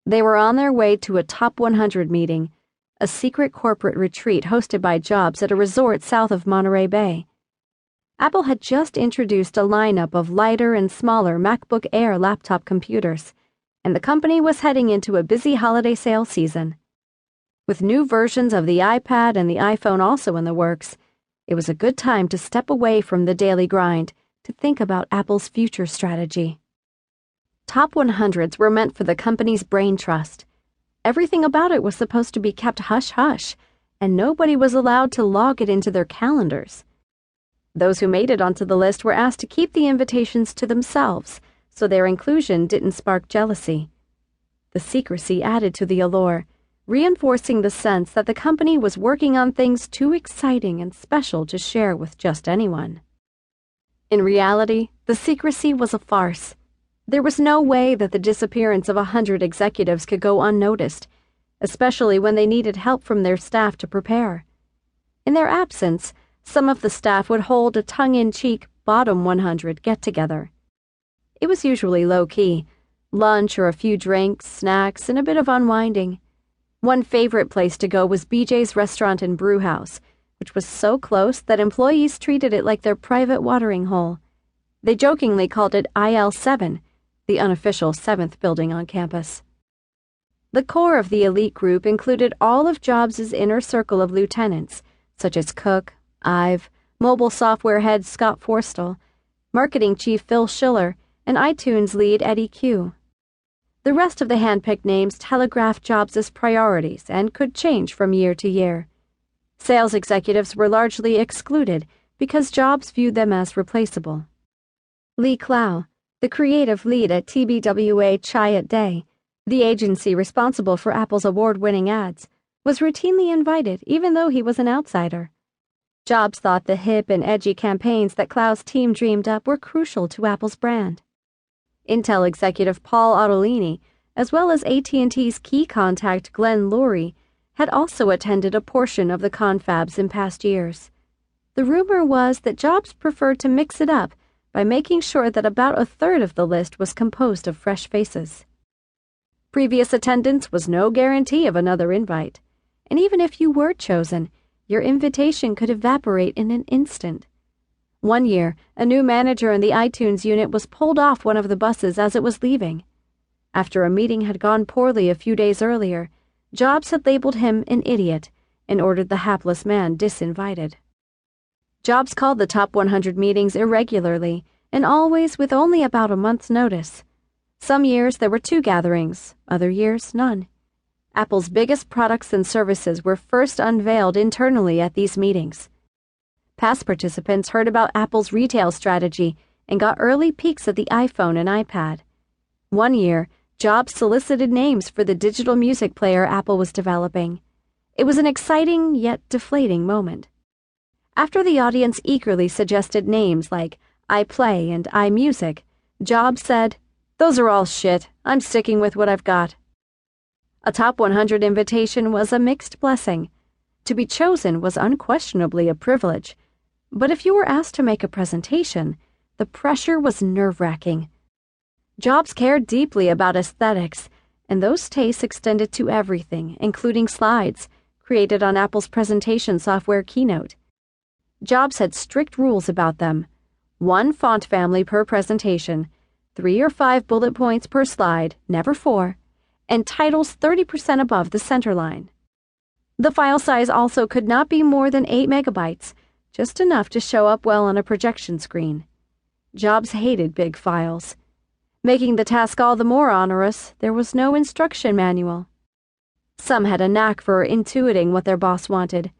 They were on their way to a Top 100 meeting, a secret corporate retreat hosted by Jobs at a resort south of Monterey Bay. Apple had just introduced a lineup of lighter and smaller MacBook Air laptop computers, and the company was heading into a busy holiday sale season. With new versions of the iPad and the iPhone also in the works, it was a good time to step away from the daily grind to think about Apple's future strategy. Top 100s were meant for the company's brain trust. Everything about it was supposed to be kept hush-hush, and nobody was allowed to log it into their calendars. Those who made it onto the list were asked to keep the invitations to themselves, so their inclusion didn't spark jealousy. The secrecy added to the allure, reinforcing the sense that the company was working on things too exciting and special to share with just anyone. In reality, the secrecy was a farce. There was no way that the disappearance of 100 executives could go unnoticed, especially when they needed help from their staff to prepare. In their absence, some of the staff would hold a tongue-in-cheek bottom 100 get-together. It was usually low-key, lunch or a few drinks, snacks, and a bit of unwinding. One favorite place to go was BJ's Restaurant and Brew House, which was so close that employees treated it like their private watering hole. They jokingly called it IL7, the unofficial 7th building on campus. The core of the elite group included all of Jobs' inner circle of lieutenants, such as Cook, Ive, mobile software head Scott Forstall, marketing chief Phil Schiller, and iTunes lead Eddie Q. The rest of the handpicked names telegraphed Jobs' priorities and could change from year to year. Sales executives were largely excluded because Jobs viewed them as replaceable. Lee Clow, the creative lead at TBWA Chiat Day, the agency responsible for Apple's award-winning ads, was routinely invited even though he was an outsider. Jobs thought the hip and edgy campaigns that Clow's team dreamed up were crucial to Apple's brand. Intel executive Paul Otellini, as well as AT&T's key contact Glenn Lurie, had also attended a portion of the confabs in past years. The rumor was that Jobs preferred to mix it up by making sure that about a third of the list was composed of fresh faces. Previous attendance was no guarantee of another invite, and even if you were chosen, your invitation could evaporate in an instant. One year, a new manager in the iTunes unit was pulled off one of the buses as it was leaving. After a meeting had gone poorly a few days earlier, Jobs had labeled him an idiot and ordered the hapless man disinvited. Jobs called the Top 100 meetings irregularly and always with only about a month's notice. Some years there were 2 gatherings, other years none. Apple's biggest products and services were first unveiled internally at these meetings. Past participants heard about Apple's retail strategy and got early peeks at the iPhone and iPad. One year, Jobs solicited names for the digital music player Apple was developing. It was an exciting yet deflating moment. After the audience eagerly suggested names like iPlay and iMusic, Jobs said, "Those are all shit. I'm sticking with what I've got." A Top 100 invitation was a mixed blessing. To be chosen was unquestionably a privilege, but if you were asked to make a presentation, the pressure was nerve-wracking. Jobs cared deeply about aesthetics, and those tastes extended to everything, including slides, created on Apple's presentation software Keynote. Jobs had strict rules about them: 1 font family per presentation, 3 or 5 bullet points per slide, never 4, and titles 30% above the center line. The file size also could not be more than 8 megabytes, just enough to show up well on a projection screen. Jobs hated big files. Making the task all the more onerous, there was no instruction manual. Some had a knack for intuiting what their boss wanted.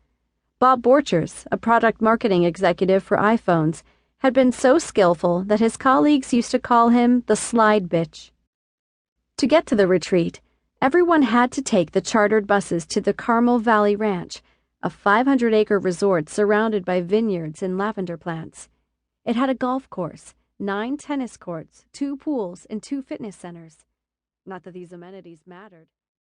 Bob Borchers, a product marketing executive for iPhones, had been so skillful that his colleagues used to call him the slide bitch. To get to the retreat, everyone had to take the chartered buses to the Carmel Valley Ranch, a 500-acre resort surrounded by vineyards and lavender plants. It had a golf course, 9 tennis courts, 2 pools, and 2 fitness centers. Not that these amenities mattered.